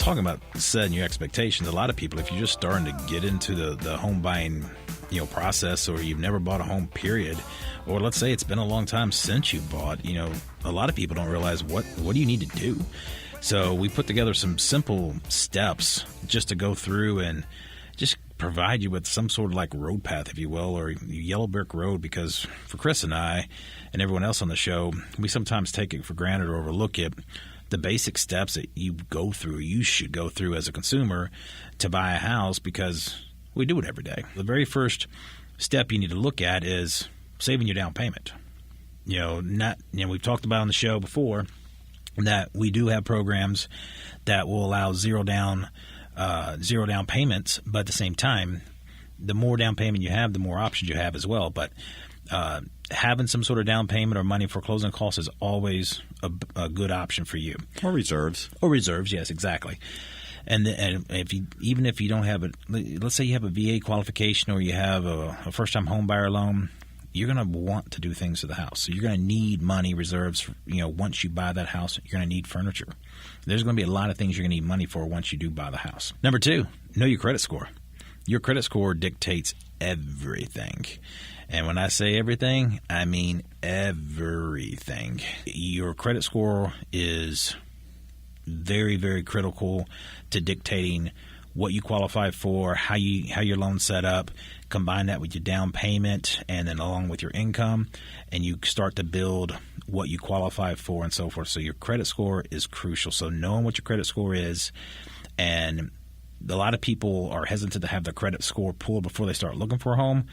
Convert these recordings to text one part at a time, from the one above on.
talking about setting your expectations, a lot of people, if you're just starting to get into the home buying process, or you've never bought a home, period, or let's say it's been a long time since you bought, a lot of people don't realize what do you need to do. So we put together some simple steps just to go through and just provide you with some sort of like road path, if you will, or yellow brick road, because for Chris and I and everyone else on the show, we sometimes take it for granted or overlook it. The basic steps that you go through, you should go through as a consumer to buy a house, because we do it every day. The very first step you need to look at is saving your down payment. We've talked about on the show before that we do have programs that will allow zero down payments, but at the same time, the more down payment you have, the more options you have as well. But having some sort of down payment or money for closing costs is always a good option for you. Or reserves. Yes, exactly. And even if you don't have let's say you have a VA qualification, or you have a first-time home buyer loan, you're going to want to do things to the house. So you're going to need money reserves. Once you buy that house, you're going to need furniture. There's going to be a lot of things you're going to need money for once you do buy the house. Number 2, know your credit score. Your credit score dictates everything. And when I say everything, I mean everything. Your credit score is very, very critical to dictating what you qualify for, how your loan's set up. Combine that with your down payment, and then along with your income, and you start to build what you qualify for and so forth. So your credit score is crucial. So knowing what your credit score is, and a lot of people are hesitant to have their credit score pulled before they start looking for a home.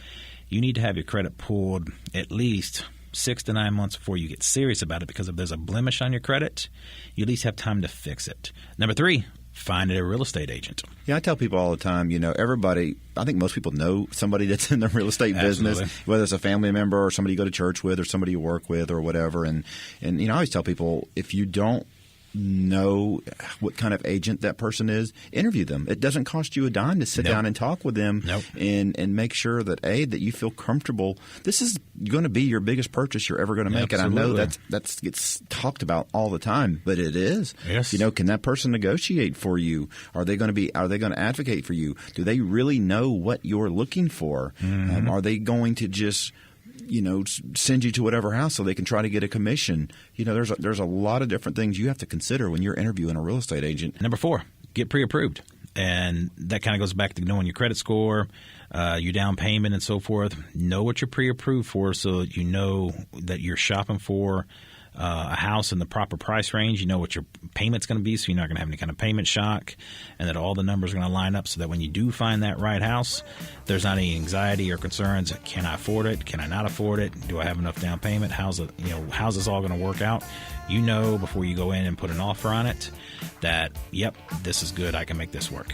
You need to have your credit pulled at least 6 to 9 months before you get serious about it, because if there's a blemish on your credit, you at least have time to fix it. Number 3, find a real estate agent. Yeah, I tell people all the time, everybody, I think most people know somebody that's in the real estate business, whether it's a family member or somebody you go to church with or somebody you work with or whatever. And I always tell people, if you don't know what kind of agent that person is, interview them. It doesn't cost you a dime to sit down and talk with them and make sure that that you feel comfortable. This is going to be your biggest purchase you're ever going to make. Absolutely. And I know that gets talked about all the time, but it is. Yes. Can that person negotiate for you? Are they going to advocate for you? Do they really know what you're looking for? Mm-hmm. Are they going to just send you to whatever house so they can try to get a commission? There's a lot of different things you have to consider when you're interviewing a real estate agent. Number 4, get pre-approved. And that kind of goes back to knowing your credit score, your down payment and so forth. Know what you're pre-approved for, so you know that you're shopping for a house in the proper price range. You know what your payment's going to be, so you're not going to have any kind of payment shock, and that all the numbers are going to line up so that when you do find that right house, there's not any anxiety or concerns. Can I afford it? Can I not afford it? Do I have enough down payment? How's this all going to work out? Before you go in and put an offer on it, that, yep, this is good. I can make this work.